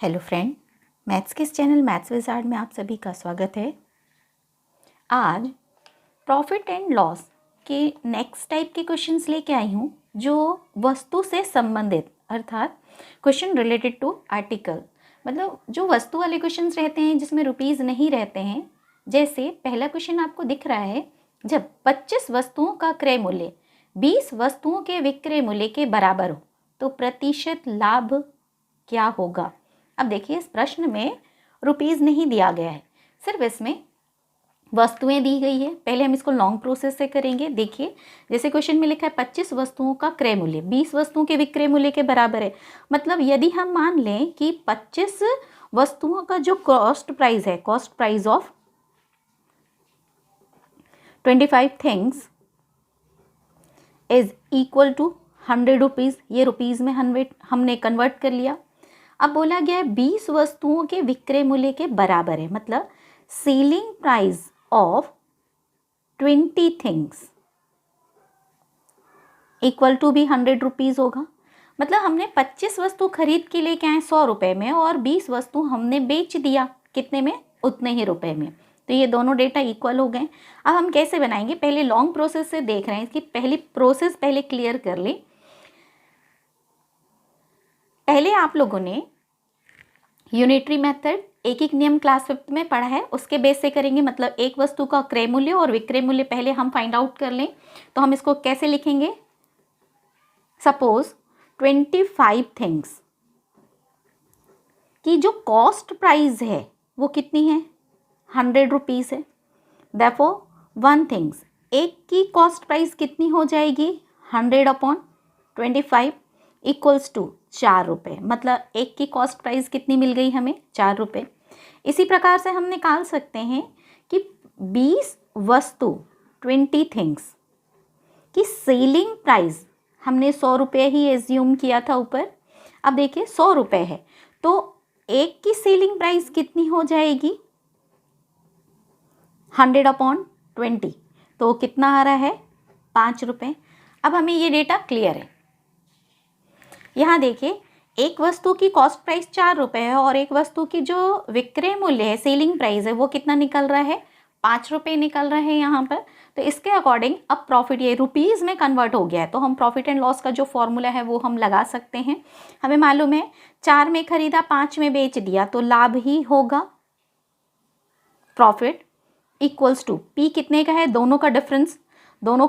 Hello friend, maths के इस channel maths wizard में आप सभी का स्वागत है। आज प्रॉफिट एंड लॉस के नेक्स्ट टाइप के क्वेश्चंस लेके आई हूँ जो वस्तु से संबंधित, अर्थात क्वेश्चन रिलेटेड टू आर्टिकल। मतलब जो वस्तु वाले क्वेश्चंस रहते हैं जिसमें रुपीज़ नहीं रहते हैं। जैसे पहला क्वेश्चन आपको दिख रहा है, जब 25 वस्तुओं का क्रय मूल्य 20 वस्तुओं के विक्रय मूल्य के बराबर हो तो प्रतिशत लाभ क्या होगा। अब देखिए, इस प्रश्न में रुपीज़ नहीं दिया गया है, सिर्फ इसमें वस्तुएं दी गई है। पहले हम इसको लॉन्ग प्रोसेस से करेंगे। देखिए, जैसे क्वेश्चन में लिखा है 25 वस्तुओं का क्रय मूल्य 20 वस्तुओं के विक्रय मूल्य के बराबर है। मतलब यदि हम मान लें कि 25 वस्तुओं का जो कॉस्ट प्राइस है, cost price of 25 things is equal to 100 rupees. ये रुपीज़ में हमने कन्वर्ट कर लिया। अब बोला गया है 20 वस्तुओं के विक्रय मूल्य के बराबर है, मतलब selling price of 20 things equal to भी 100 रुपीज़ होगा। मतलब हमने 25 वस्तु खरीद के लेके आए 100 रुपये में और 20 वस्तु हमने बेच दिया कितने में, उतने ही रुपए में। तो ये दोनों डेटा इक्वल हो गए। अब हम कैसे बनाएंगे, पहले लॉन्ग प्रोसेस से देख रहे हैं, इसकी पहली प्रोसेस पहले क्लियर कर ले। पहले आप लोगों ने यूनिटरी मेथड एक एक नियम क्लास 5th में पढ़ा है, उसके बेस से करेंगे। मतलब एक वस्तु का क्रय मूल्य और विक्रय मूल्य पहले हम फाइंड आउट कर लें। तो हम इसको कैसे लिखेंगे, सपोज 25 थिंग्स की जो कॉस्ट प्राइस है वो कितनी है, 100 रुपीज़ है। देयरफॉर 1 थिंग्स, एक की कॉस्ट प्राइस कितनी हो जाएगी, 100/25 इक्वल्स टू 4 रुपये। मतलब एक की कॉस्ट प्राइस कितनी मिल गई हमें, 4 रुपये। इसी प्रकार से हम निकाल सकते हैं कि 20 वस्तु 20 थिंग्स की सेलिंग प्राइस हमने 100 रुपये ही एज्यूम किया था ऊपर। अब देखिए 100 रुपये है तो एक की सेलिंग प्राइस कितनी हो जाएगी, 100/20, तो कितना आ रहा है, 5 रुपये। अब हमें ये डेटा क्लियर है। यहाँ देखिए, एक वस्तु की कॉस्ट प्राइस 4 रुपये है और एक वस्तु की जो विक्रय मूल्य है, सेलिंग प्राइस है, वो कितना निकल रहा है, 5 रुपये निकल रहा है यहाँ पर। तो इसके अकॉर्डिंग अब प्रॉफिट ये रुपीज़ में कन्वर्ट हो गया है, तो हम प्रॉफिट एंड लॉस का जो फॉर्मूला है वो हम लगा सकते हैं। हमें मालूम है 4 में खरीदा 5 में बेच दिया तो लाभ ही होगा। प्रॉफिट इक्वल्स टू पी कितने का है, दोनों का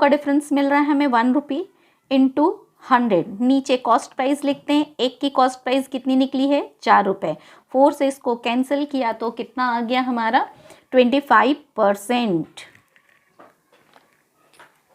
डिफरेंस मिल रहा है हमें 1 रुपी इंटू 100। नीचे कॉस्ट प्राइस लिखते हैं, एक की कॉस्ट प्राइस कितनी निकली है, 4 रुपये। 4 से इसको कैंसिल किया तो कितना आ गया हमारा, 25%।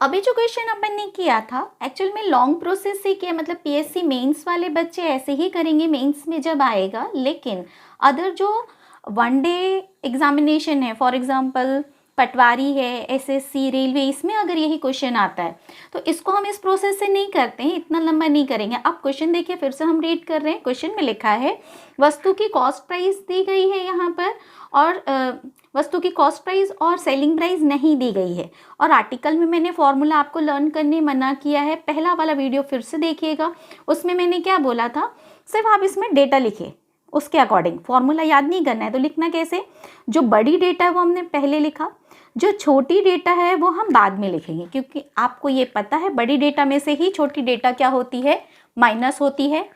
अभी जो क्वेश्चन अपन ने किया था एक्चुअल में लॉन्ग प्रोसेस से किया, मतलब पीएससी मेंस वाले बच्चे ऐसे ही करेंगे मेंस में जब आएगा। लेकिन अदर जो 1 डे एग्जामिनेशन है, फॉर एग्जांपल पटवारी है, एसएससी, रेलवे, इसमें अगर यही क्वेश्चन आता है तो इसको हम इस प्रोसेस से नहीं करते हैं, इतना लंबा नहीं करेंगे। अब क्वेश्चन देखिए, फिर से हम रीड कर रहे हैं। क्वेश्चन में लिखा है वस्तु की कॉस्ट प्राइस दी गई है यहाँ पर, और वस्तु की कॉस्ट प्राइस और सेलिंग प्राइस नहीं दी गई है। और आर्टिकल में मैंने फॉर्मूला आपको लर्न करने मना किया है, पहला वाला वीडियो फिर से देखिएगा। उसमें मैंने क्या बोला था, सिर्फ आप इसमें डेटा लिखिए, उसके अकॉर्डिंग फॉर्मूला याद नहीं करना है। तो लिखना कैसे, जो बड़ी डेटा है वो हमने पहले लिखा, जो छोटी डेटा है वो हम बाद में लिखेंगे, क्योंकि आपको ये पता है बड़ी डेटा में से ही छोटी डेटा क्या होती है, माइनस होती है।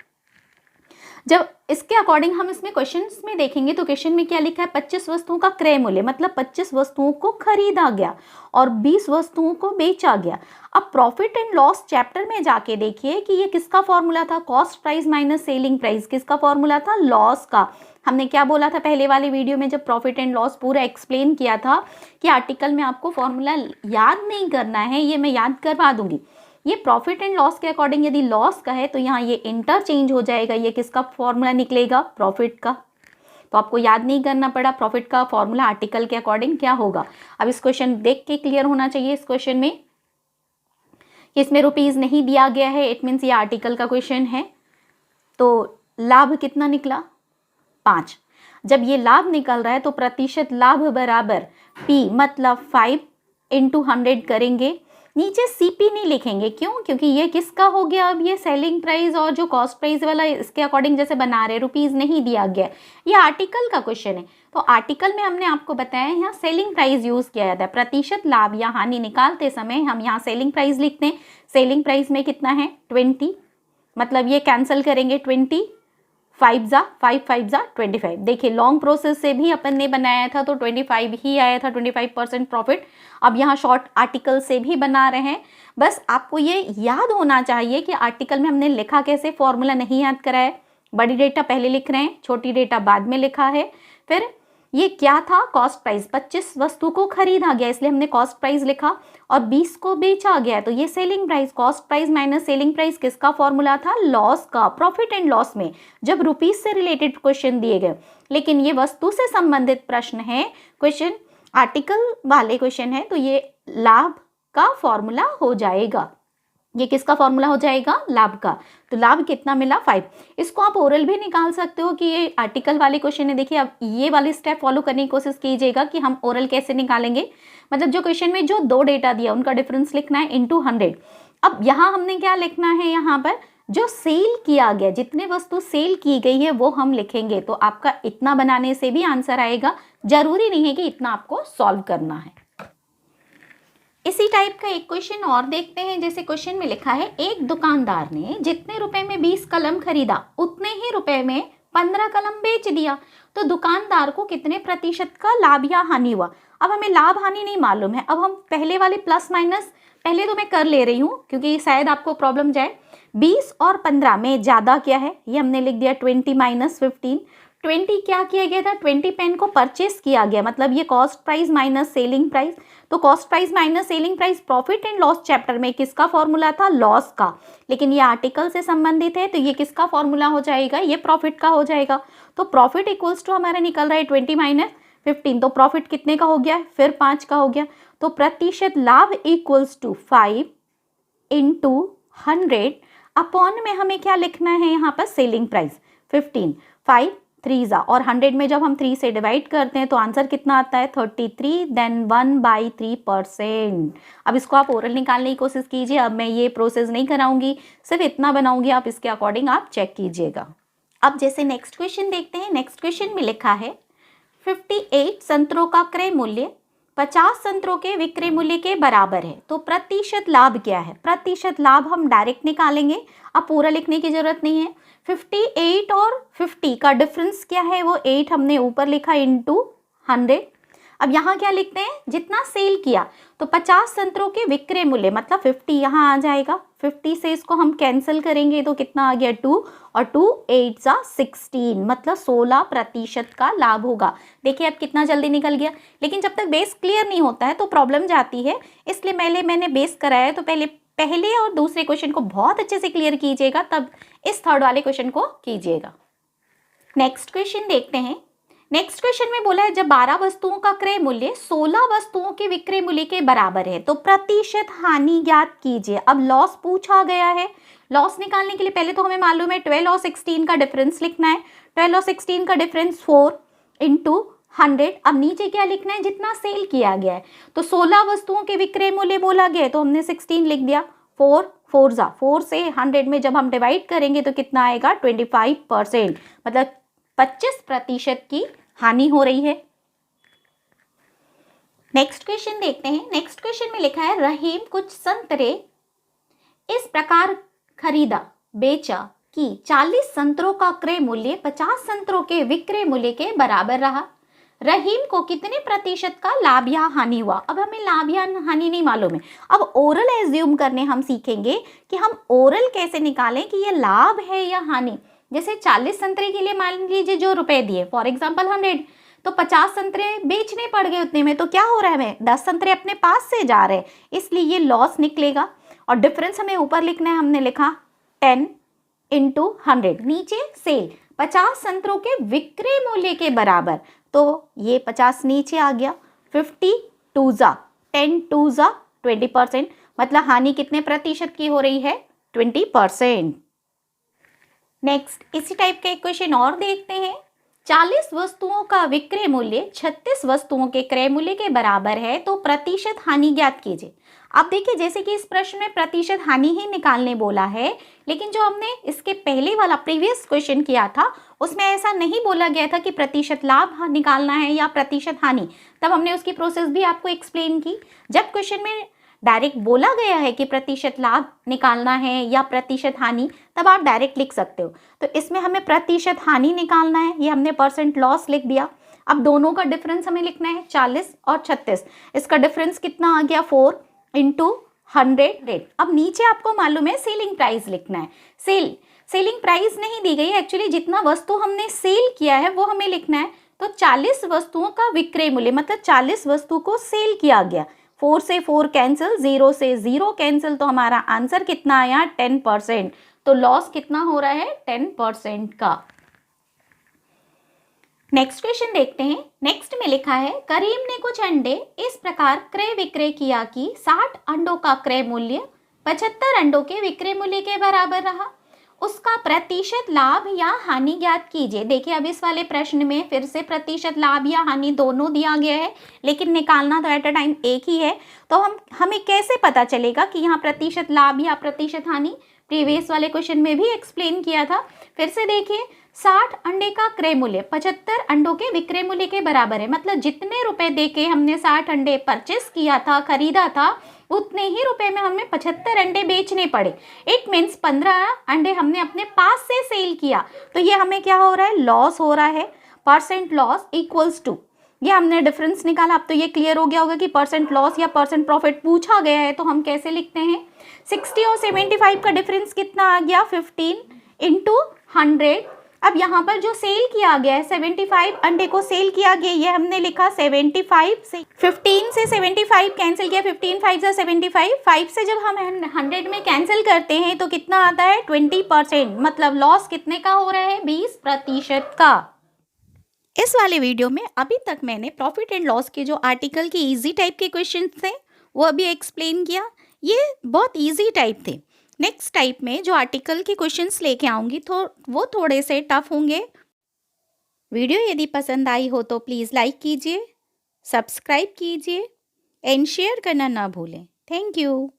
जब इसके अकॉर्डिंग हम इसमें क्वेश्चंस में देखेंगे तो क्वेश्चन में क्या लिखा है, 25 वस्तुओं का क्रय मूल्य, मतलब 25 वस्तुओं को खरीदा गया और 20 वस्तुओं को बेचा गया। अब प्रॉफिट एंड लॉस चैप्टर में जाके देखिए कि ये किसका फॉर्मूला था, cost price minus selling price. किसका फॉर्मूला था, लॉस का। हमने क्या बोला था पहले वाले वीडियो में जब प्रॉफिट एंड लॉस पूरा एक्सप्लेन किया था कि आर्टिकल में आपको फॉर्मूला याद नहीं करना है, ये मैं याद करवा दूंगी। ये प्रॉफिट एंड लॉस के अकॉर्डिंग यदि लॉस का है तो यहाँ ये इंटरचेंज हो जाएगा, ये किसका फॉर्मूला निकलेगा, प्रॉफिट का। तो आपको याद नहीं करना पड़ा, प्रॉफिट का फॉर्मूला आर्टिकल के अकॉर्डिंग क्या होगा। अब इस क्वेश्चन देख के क्लियर होना चाहिए इस क्वेश्चन में कि इसमें रुपीज़ नहीं दिया गया है, इट मीन्स ये आर्टिकल का क्वेश्चन है। तो लाभ कितना निकला, 5। जब ये लाभ निकल रहा है तो प्रतिशत लाभ बराबर P, मतलब 5 × 100 करेंगे नीचे सीपी नहीं लिखेंगे, क्यों? क्योंकि ये किसका हो गया, अब ये सेलिंग प्राइस और जो कॉस्ट प्राइस वाला इसके अकॉर्डिंग जैसे बना रहे, रुपीज नहीं दिया गया, ये आर्टिकल का क्वेश्चन है। तो आर्टिकल में हमने आपको बताया यहाँ सेलिंग प्राइस यूज किया जाता है। प्रतिशत लाभ या हानि निकालते समय हम यहाँ सेलिंग प्राइस लिखते हैं। सेलिंग प्राइस में कितना है 20, मतलब ये कैंसिल करेंगे 20, 5 5 जा 25। देखिए लॉन्ग प्रोसेस से भी अपन ने बनाया था तो 25 ही आया था, 25% प्रॉफिट। अब यहाँ शॉर्ट आर्टिकल से भी बना रहे हैं। बस आपको ये याद होना चाहिए कि आर्टिकल में हमने लिखा कैसे, फॉर्मूला नहीं याद करा है। बड़ी डेटा पहले लिख रहे हैं, छोटी डेटा बाद में लिखा है। फिर ये क्या था, कॉस्ट प्राइस, 25 वस्तु को खरीदा गया इसलिए हमने कॉस्ट प्राइस लिखा, और 20 को बेचा गया तो ये selling price. Cost price minus selling price किसका फॉर्मूला था, लॉस का। प्रॉफिट एंड लॉस में जब रुपीज से रिलेटेड क्वेश्चन दिए गए, लेकिन ये वस्तु से संबंधित प्रश्न है, क्वेश्चन आर्टिकल वाले क्वेश्चन है, तो ये लाभ का फॉर्मूला हो जाएगा। ये किसका फॉर्मूला हो जाएगा, लाभ का। तो लाभ कितना मिला 5। इसको आप ओरल भी निकाल सकते हो कि ये आर्टिकल वाले क्वेश्चन है। देखिए अब ये वाली स्टेप फॉलो करने की कोशिश कीजिएगा कि हम ओरल कैसे निकालेंगे। मतलब जो क्वेश्चन में जो 2 डेटा दिया उनका डिफरेंस लिखना है इनटू 100। अब यहाँ हमने क्या लिखना है, यहाँ पर जो सेल किया गया, जितने वस्तु सेल की गई है वो हम लिखेंगे। तो आपका इतना बनाने से भी आंसर आएगा, जरूरी नहीं है कि इतना आपको सॉल्व करना है। इसी टाइप का एक क्वेश्चन और देखते हैं। जैसे क्वेश्चन में लिखा है, एक दुकानदार ने जितने रुपए में 20 कलम खरीदा उतने ही रुपए में 15 कलम बेच दिया, तो दुकानदार को कितने प्रतिशत का लाभ या हानि हुआ। अब हमें लाभ हानि नहीं मालूम है। अब हम पहले वाले प्लस माइनस पहले तो मैं कर ले रही हूँ क्योंकि शायद आपको प्रॉब्लम जाए। 20 और 15 में ज़्यादा क्या है, ये हमने लिख दिया 20 माइनस 15। 20 क्या किया गया था, 20 पेन को परचेस किया गया, मतलब ये cost price minus selling price. तो cost price minus selling price profit and loss chapter में किसका फॉर्मूला था, लॉस का। लेकिन ये आर्टिकल से संबंधित है तो ये किसका फॉर्मूला हो जाएगा, ये प्रॉफिट का हो जाएगा। तो प्रॉफिट इक्वल्स टू हमारा निकल रहा है 20 माइनस 15। तो प्रॉफिट कितने का हो गया, फिर 5 का हो गया। तो प्रतिशत लाभ इक्वल्स टू 5 इंटू 100 अपॉन में हमें क्या लिखना है यहाँ पर, सेलिंग प्राइस 15। 5 3 जा, और 100 में जब हम 3 से डिवाइड करते हैं तो आंसर कितना आता है 33, देन 1/3%। अब इसको आप ओरल निकालने की कोशिश कीजिए। अब मैं ये प्रोसेस नहीं कराऊंगी, सिर्फ इतना बनाऊंगी, आप इसके अकॉर्डिंग आप चेक कीजिएगा। अब जैसे नेक्स्ट क्वेश्चन देखते हैं। नेक्स्ट क्वेश्चन में लिखा है 58 संतरों का क्रय मूल्य 50 संतरों के विक्रय मूल्य के बराबर है, तो प्रतिशत लाभ क्या है। प्रतिशत लाभ हम डायरेक्ट निकालेंगे, अब पूरा लिखने की जरूरत नहीं है। 58 और 50 का डिफरेंस क्या है, वो 8 हमने ऊपर लिखा इंटू 100। अब यहाँ क्या लिखते हैं, जितना सेल किया, तो 50 संतरों के विक्रय मूल्य मतलब 50 यहाँ आ जाएगा। 50 से इसको हम कैंसिल करेंगे तो कितना आ गया 2, और 2 8 जा 16, मतलब 16% का लाभ होगा। देखिए अब कितना जल्दी निकल गया। लेकिन जब तक बेस क्लियर नहीं होता है तो प्रॉब्लम जाती है, इसलिए मैंने बेस कराया है। तो पहले और दूसरे क्वेश्चन को बहुत अच्छे से क्लियर कीजिएगा, तब इस थर्ड वाले क्वेश्चन को कीजिएगा। नेक्स्ट क्वेश्चन देखते हैं। नेक्स्ट क्वेश्चन में बोला है, जब 12 वस्तुओं का क्रय मूल्य 16 वस्तुओं के विक्रय मूल्य के बराबर है तो प्रतिशत हानि ज्ञात कीजिए। अब लॉस पूछा गया है। लॉस निकालने के लिए पहले तो हमें मालूम है 12 और 16 का डिफरेंस लिखना है। 12 और 16 का डिफरेंस 4 इंटू 100। अब नीचे क्या लिखना है, जितना सेल किया गया है। तो 16 वस्तुओं के विक्रय मूल्य बोला गया है तो हमने 16 लिख दिया। 4 से 100 में जब हम डिवाइड करेंगे तो कितना आएगा 25%, मतलब 25% की हानि हो रही है। नेक्स्ट क्वेश्चन देखते हैं। नेक्स्ट क्वेश्चन में लिखा है, रहीम कुछ संतरे इस प्रकार खरीदा बेचा कि 40 संतरों का क्रय मूल्य 50 संतरों के विक्रय मूल्य के बराबर रहा। रहीम को कितने प्रतिशत का लाभ या हानि हुआ। अब हमें लाभ या हानि नहीं मालूम है। अब ओरल एज्यूम करने हम सीखेंगे कि हम ओरल कैसे निकालें कि ये लाभ है या हानि। जैसे 40 संतरे के लिए मान लीजिए जो रुपए दिए, फॉर एग्जाम्पल 100, तो 50 संतरे बेचने पड़ गए उतने में, तो क्या हो रहा है, हमें 10 संतरे अपने पास से जा रहे हैं, इसलिए ये लॉस निकलेगा। और डिफरेंस हमें ऊपर लिखना है, हमने लिखा 10 इंटू 100। नीचे सेल 50 संतरों के विक्रय मूल्य के बराबर, तो ये 50 नीचे आ गया। 50 2 जा 10 2 जा 20%, मतलब हानि कितने प्रतिशत की हो रही है 20%। नेक्स्ट इसी टाइप का एक क्वेश्चन और देखते हैं। 40 वस्तुओं का विक्रय मूल्य 36 वस्तुओं के क्रय मूल्य के बराबर है, तो प्रतिशत हानि ज्ञात कीजिए। अब देखिए, जैसे कि इस प्रश्न में प्रतिशत हानि ही निकालने बोला है, लेकिन जो हमने इसके पहले वाला प्रीवियस क्वेश्चन किया था उसमें ऐसा नहीं बोला गया था कि प्रतिशत लाभ निकालना है या प्रतिशत हानि। तब हमने उसकी प्रोसेस भी आपको एक्सप्लेन की। जब क्वेश्चन में डायरेक्ट बोला गया है कि प्रतिशत लाभ निकालना है या प्रतिशत हानि, तब आप डायरेक्ट लिख सकते हो। तो इसमें हमें प्रतिशत हानि निकालना है, ये हमने परसेंट लॉस लिख दिया। अब दोनों का डिफरेंस हमें लिखना है, 40 और 36, इसका डिफरेंस कितना आ गया, 4 इंटू 100। अब नीचे आपको मालूम है सेलिंग प्राइस लिखना है। सेलिंग प्राइस नहीं दी गई है, एक्चुअली जितना वस्तु हमने सेल किया है वो हमें लिखना है। तो 40 वस्तुओं का विक्रय मूल्य मतलब 40 वस्तु को सेल किया गया। 4 से 4 कैंसिल, 0 से 0 कैंसिल, तो हमारा आंसर कितना आया, 10%। तो लॉस कितना हो रहा है, 10% का। नेक्स्ट क्वेश्चन देखते हैं। नेक्स्ट में लिखा है, करीम ने कुछ अंडे इस प्रकार क्रय विक्रय किया कि 60 अंडों का क्रय मूल्य 75 अंडों के विक्रय मूल्य के बराबर रहा। उसका प्रतिशत लाभ या हानि ज्ञात कीजिए। देखिए, अब इस वाले प्रश्न में फिर से प्रतिशत लाभ या हानि दोनों दिया गया है, लेकिन निकालना तो एट अ टाइम एक ही है। तो हमें कैसे पता चलेगा कि यहाँ प्रतिशत लाभ या प्रतिशत हानि? प्रीवियस वाले क्वेश्चन में भी एक्सप्लेन किया था। फिर से देखिए, 60 अंडे का क्रय मूल्य 75 अंडों के विक्रय मूल्य के बराबर है। मतलब जितने रुपए देके हमने 60 अंडे परचेस किया था, खरीदा था, उतने ही रुपए में हमें 75 अंडे बेचने पड़े। इट मीन्स 15 अंडे हमने अपने पास से सेल किया। तो ये हमें क्या हो रहा है, लॉस हो रहा है। परसेंट लॉस इक्वल्स टू, ये हमने डिफरेंस निकाला। अब तो ये क्लियर हो गया होगा कि परसेंट लॉस या परसेंट प्रॉफिट पूछा गया है तो हम कैसे लिखते हैं। 60 और 75 का डिफरेंस कितना आ गया, 15 इंटू 100। अब यहाँ पर जो सेल किया गया है, 75 अंडे को सेल किया गया, ये हमने लिखा 75 से 15 से 75 कैंसिल किया, 15 5 से 75, 5 से जब हम 100 में कैंसिल करते हैं तो कितना आता है, 20%। मतलब लॉस कितने का हो रहा है, 20% का। इस वाले वीडियो में अभी तक मैंने प्रॉफिट एंड लॉस के जो आर्टिकल के इजी टाइप के क्वेश्चन थे वो अभी एक्सप्लेन किया। ये बहुत इजी टाइप थे। नेक्स्ट टाइप में जो आर्टिकल के क्वेश्चंस लेके आऊँगी तो वो थोड़े से टफ होंगे। वीडियो यदि पसंद आई हो तो प्लीज़ लाइक कीजिए, सब्सक्राइब कीजिए एंड शेयर करना ना भूलें। Thank you.